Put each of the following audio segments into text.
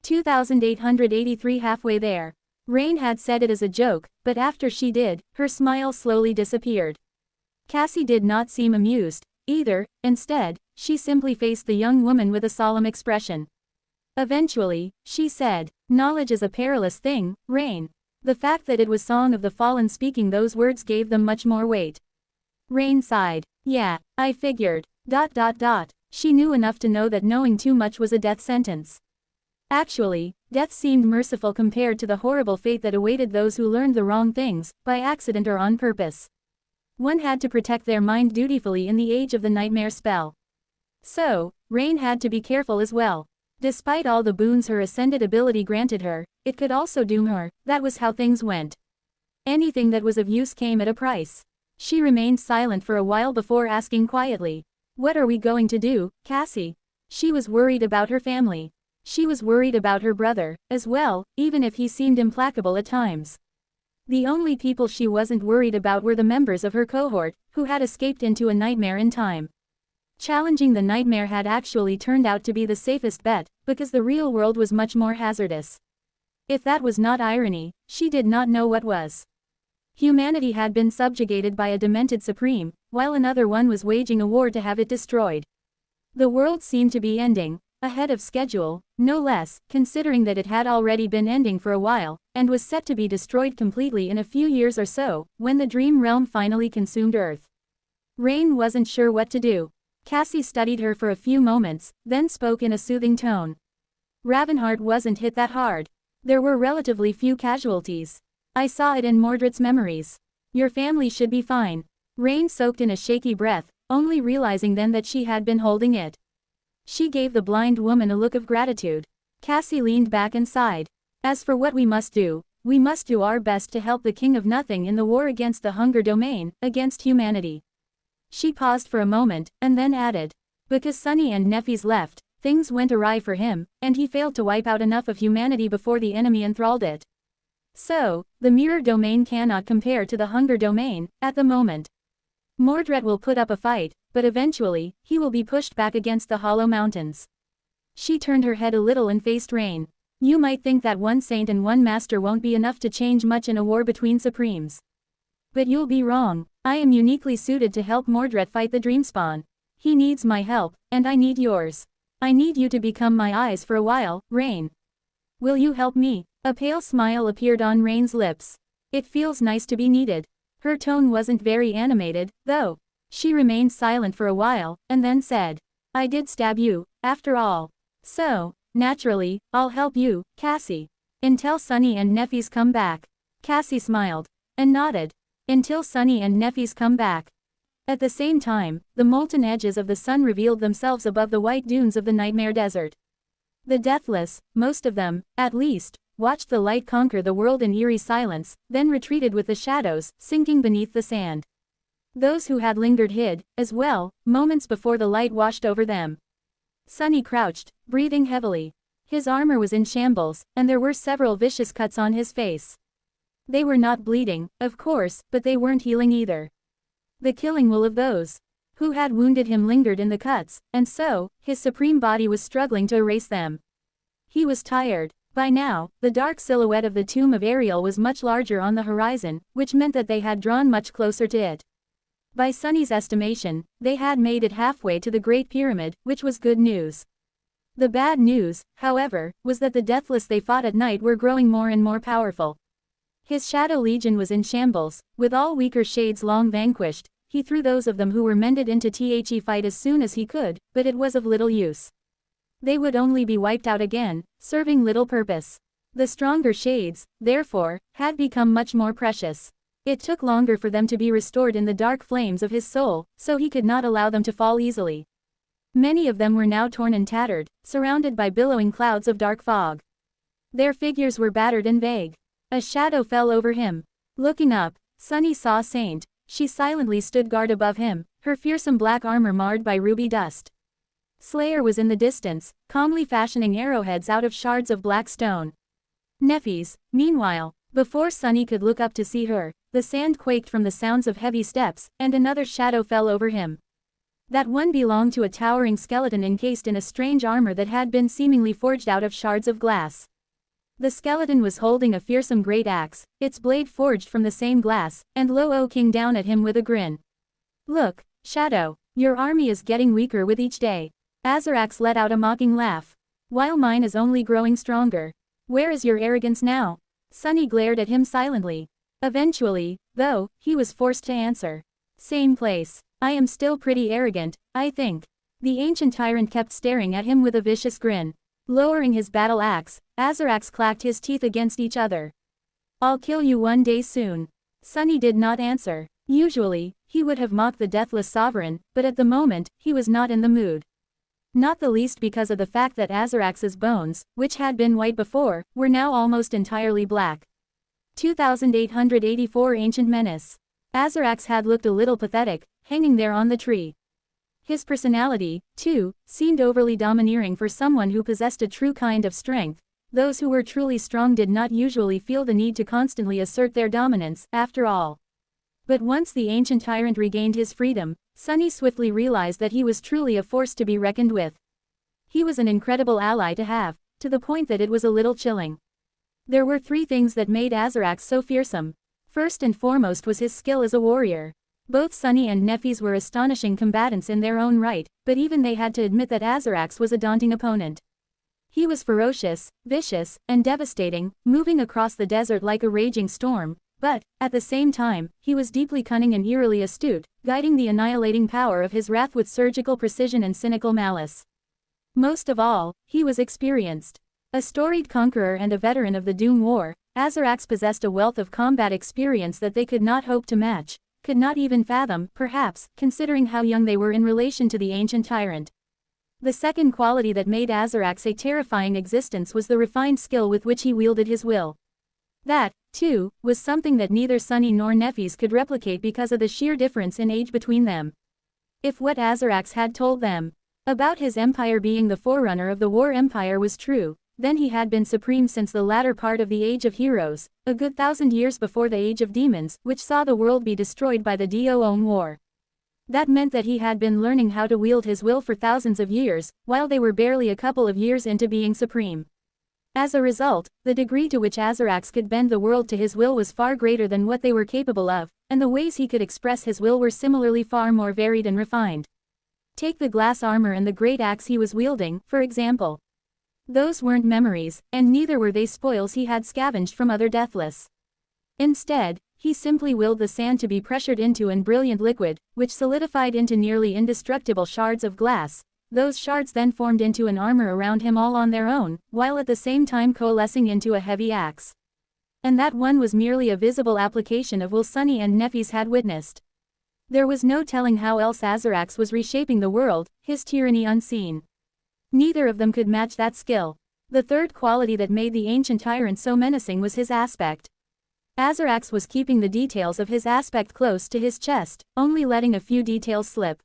2883 halfway there. Rain had said it as a joke, but after she did, her smile slowly disappeared. Cassie did not seem amused, either. Instead, she simply faced the young woman with a solemn expression. Eventually, she said, "Knowledge is a perilous thing, Rain." The fact that it was Song of the Fallen speaking those words gave them much more weight. Rain sighed. "Yeah, I figured. She knew enough to know that knowing too much was a death sentence. Actually, death seemed merciful compared to the horrible fate that awaited those who learned the wrong things, by accident or on purpose. One had to protect their mind dutifully in the age of the nightmare spell. So, Rain had to be careful as well. Despite all the boons her ascended ability granted her, it could also doom her. That was how things went. Anything that was of use came at a price. She remained silent for a while before asking quietly, "What are we going to do, Cassie?" She was worried about her family. She was worried about her brother, as well, even if he seemed implacable at times. The only people she wasn't worried about were the members of her cohort, who had escaped into a nightmare in time. Challenging the nightmare had actually turned out to be the safest bet, because the real world was much more hazardous. If that was not irony, she did not know what was. Humanity had been subjugated by a demented supreme, while another one was waging a war to have it destroyed. The world seemed to be ending, ahead of schedule, no less, considering that it had already been ending for a while, and was set to be destroyed completely in a few years or so, when the Dream Realm finally consumed Earth. Rain wasn't sure what to do. Cassie studied her for a few moments, then spoke in a soothing tone. "Ravenheart wasn't hit that hard. There were relatively few casualties. I saw it in Mordred's memories. Your family should be fine." Rain soaked in a shaky breath, only realizing then that she had been holding it. She gave the blind woman a look of gratitude. Cassie leaned back and sighed. "As for what we must do our best to help the King of Nothing in the war against the Hunger Domain, against humanity." She paused for a moment, and then added, "Because Sunny and Neffys left, things went awry for him, and he failed to wipe out enough of humanity before the enemy enthralled it. So, the Mirror Domain cannot compare to the Hunger Domain, at the moment. Mordred will put up a fight, but eventually, he will be pushed back against the Hollow Mountains." She turned her head a little and faced Rain. "You might think that one saint and one master won't be enough to change much in a war between supremes. But you'll be wrong. I am uniquely suited to help Mordred fight the Dreamspawn. He needs my help, and I need yours. I need you to become my eyes for a while, Rain. Will you help me?" A pale smile appeared on Rain's lips. "It feels nice to be needed." Her tone wasn't very animated, though. She remained silent for a while, and then said, "I did stab you, after all. So, naturally, I'll help you, Cassie. Until Sunny and Neffys come back." Cassie smiled. And nodded. "Until Sunny and Neffys come back." At the same time, the molten edges of the sun revealed themselves above the white dunes of the Nightmare Desert. The deathless, most of them, at least, watched the light conquer the world in eerie silence, then retreated with the shadows, sinking beneath the sand. Those who had lingered hid, as well, moments before the light washed over them. Sunny crouched, breathing heavily. His armor was in shambles, and there were several vicious cuts on his face. They were not bleeding, of course, but they weren't healing either. The killing will of those who had wounded him lingered in the cuts, and so, his supreme body was struggling to erase them. He was tired. By now, the dark silhouette of the tomb of Ariel was much larger on the horizon, which meant that they had drawn much closer to it. By Sunny's estimation, they had made it halfway to the Great Pyramid, which was good news. The bad news, however, was that the deathless they fought at night were growing more and more powerful. His Shadow Legion was in shambles, with all weaker shades long vanquished. He threw those of them who were mended into the fight as soon as he could, but it was of little use. They would only be wiped out again, serving little purpose. The stronger shades, therefore, had become much more precious. It took longer for them to be restored in the dark flames of his soul, so he could not allow them to fall easily. Many of them were now torn and tattered, surrounded by billowing clouds of dark fog. Their figures were battered and vague. A shadow fell over him. Looking up, Sunny saw Saint. She silently stood guard above him, her fearsome black armor marred by ruby dust. Slayer was in the distance, calmly fashioning arrowheads out of shards of black stone. Neffys, meanwhile, before Sunny could look up to see her, the sand quaked from the sounds of heavy steps, and another shadow fell over him. That one belonged to a towering skeleton encased in a strange armor that had been seemingly forged out of shards of glass. The skeleton was holding a fearsome great axe, its blade forged from the same glass, and Lo looking down at him with a grin. "Look, Shadow, your army is getting weaker with each day." Azarax let out a mocking laugh. "While mine is only growing stronger. Where is your arrogance now?" Sunny glared at him silently. Eventually, though, he was forced to answer. "Same place. I am still pretty arrogant, I think." The ancient tyrant kept staring at him with a vicious grin. Lowering his battle axe, Azarax clacked his teeth against each other. "I'll kill you one day soon." Sunny did not answer. Usually, he would have mocked the deathless sovereign, but at the moment, he was not in the mood. Not the least because of the fact that Azarax's bones, which had been white before, were now almost entirely black. 2884 Ancient Menace. Azarax had looked a little pathetic, hanging there on the tree. His personality, too, seemed overly domineering for someone who possessed a true kind of strength. Those who were truly strong did not usually feel the need to constantly assert their dominance, after all. But once the ancient tyrant regained his freedom, Sunny swiftly realized that he was truly a force to be reckoned with. He was an incredible ally to have, to the point that it was a little chilling. There were three things that made Azarax so fearsome. First and foremost was his skill as a warrior. Both Sunny and Nephis were astonishing combatants in their own right, but even they had to admit that Azarax was a daunting opponent. He was ferocious, vicious, and devastating, moving across the desert like a raging storm, but, at the same time, he was deeply cunning and eerily astute, guiding the annihilating power of his wrath with surgical precision and cynical malice. Most of all, he was experienced. A storied conqueror and a veteran of the Doom War, Azarax possessed a wealth of combat experience that they could not hope to match. Could not even fathom, perhaps, considering how young they were in relation to the ancient tyrant. The second quality that made Azarax a terrifying existence was the refined skill with which he wielded his will. That, too, was something that neither Sunny nor Nephis could replicate because of the sheer difference in age between them. If what Azarax had told them about his empire being the forerunner of the War Empire was true, then he had been supreme since the latter part of the Age of Heroes, a good 1,000 years before the Age of Demons, which saw the world be destroyed by the Doom War. That meant that he had been learning how to wield his will for thousands of years, while they were barely a couple of years into being supreme. As a result, the degree to which Azarax could bend the world to his will was far greater than what they were capable of, and the ways he could express his will were similarly far more varied and refined. Take the glass armor and the great axe he was wielding, for example. Those weren't memories, and neither were they spoils he had scavenged from other deathless. Instead, he simply willed the sand to be pressured into an brilliant liquid, which solidified into nearly indestructible shards of glass. Those shards then formed into an armor around him all on their own, while at the same time coalescing into a heavy axe. And that one was merely a visible application of what Sunny and Nephis had witnessed. There was no telling how else Azarax was reshaping the world, his tyranny unseen. Neither of them could match that skill. The third quality that made the ancient tyrant so menacing was his aspect. Azarax was keeping the details of his aspect close to his chest, only letting a few details slip.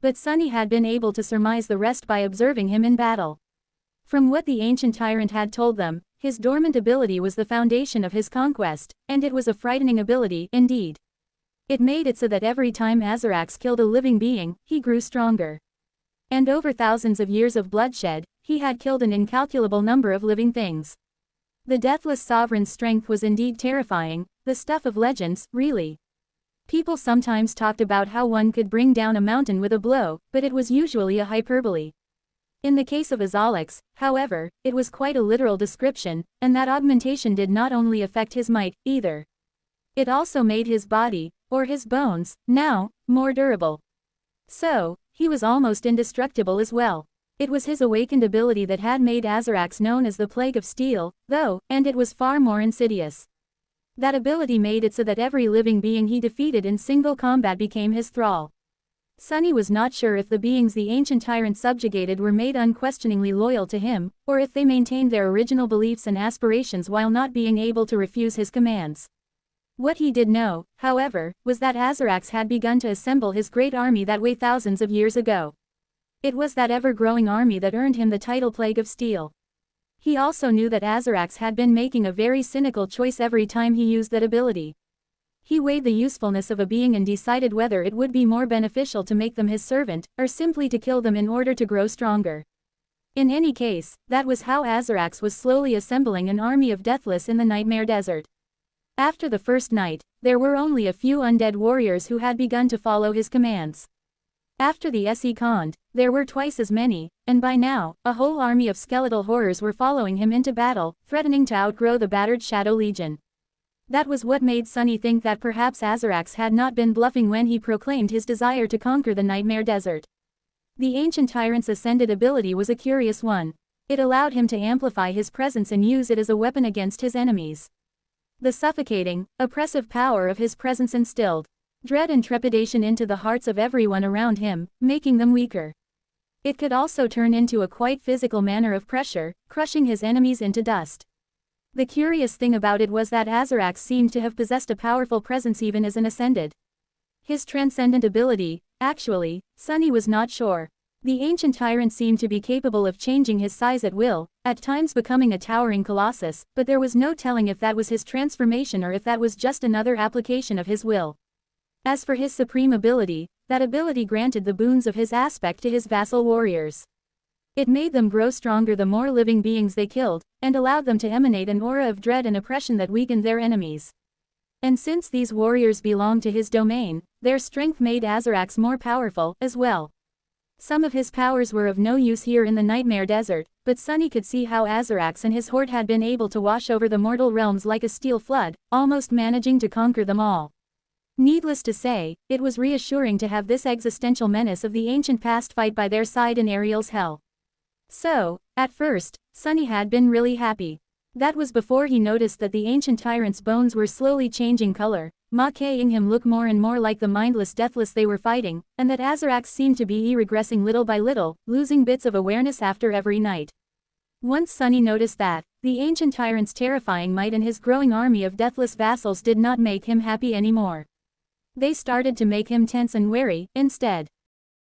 But Sunny had been able to surmise the rest by observing him in battle. From what the ancient tyrant had told them, his dormant ability was the foundation of his conquest, and it was a frightening ability, indeed. It made it so that every time Azarax killed a living being, he grew stronger. And over thousands of years of bloodshed, he had killed an incalculable number of living things. The deathless sovereign's strength was indeed terrifying, the stuff of legends, really. People sometimes talked about how one could bring down a mountain with a blow, but it was usually a hyperbole. In the case of Azalax, however, it was quite a literal description, and that augmentation did not only affect his might, either. It also made his body, or his bones, now, more durable. So, he was almost indestructible as well. It was his awakened ability that had made Azarax known as the Plague of Steel, though, and it was far more insidious. That ability made it so that every living being he defeated in single combat became his thrall. Sunny was not sure if the beings the ancient tyrant subjugated were made unquestioningly loyal to him, or if they maintained their original beliefs and aspirations while not being able to refuse his commands. What he did know, however, was that Azarax had begun to assemble his great army that way thousands of years ago. It was that ever-growing army that earned him the title Plague of Steel. He also knew that Azarax had been making a very cynical choice every time he used that ability. He weighed the usefulness of a being and decided whether it would be more beneficial to make them his servant, or simply to kill them in order to grow stronger. In any case, that was how Azarax was slowly assembling an army of Deathless in the Nightmare Desert. After the first night, there were only a few undead warriors who had begun to follow his commands. After the second, there were twice as many, and by now, a whole army of skeletal horrors were following him into battle, threatening to outgrow the battered Shadow Legion. That was what made Sunny think that perhaps Azarax had not been bluffing when he proclaimed his desire to conquer the Nightmare Desert. The Ancient Tyrant's Ascended ability was a curious one. It allowed him to amplify his presence and use it as a weapon against his enemies. The suffocating, oppressive power of his presence instilled dread and trepidation into the hearts of everyone around him, making them weaker. It could also turn into a quite physical manner of pressure, crushing his enemies into dust. The curious thing about it was that Azarax seemed to have possessed a powerful presence even as an Ascended. His transcendent ability, actually, Sunny was not sure. The Ancient Tyrant seemed to be capable of changing his size at will, at times becoming a towering colossus, but there was no telling if that was his transformation or if that was just another application of his will. As for his supreme ability, that ability granted the boons of his aspect to his vassal warriors. It made them grow stronger the more living beings they killed, and allowed them to emanate an aura of dread and oppression that weakened their enemies. And since these warriors belonged to his domain, their strength made Azarax more powerful, as well. Some of his powers were of no use here in the Nightmare Desert, but Sunny could see how Azarax and his horde had been able to wash over the mortal realms like a steel flood, almost managing to conquer them all. Needless to say, it was reassuring to have this existential menace of the ancient past fight by their side in Ariel's hell. So, at first, Sunny had been really happy. That was before he noticed that the Ancient Tyrant's bones were slowly changing color, making him look more and more like the mindless Deathless they were fighting, and that Azarax seemed to be regressing little by little, losing bits of awareness after every night. Once Sunny noticed that, the Ancient Tyrant's terrifying might and his growing army of Deathless vassals did not make him happy anymore. They started to make him tense and wary, instead.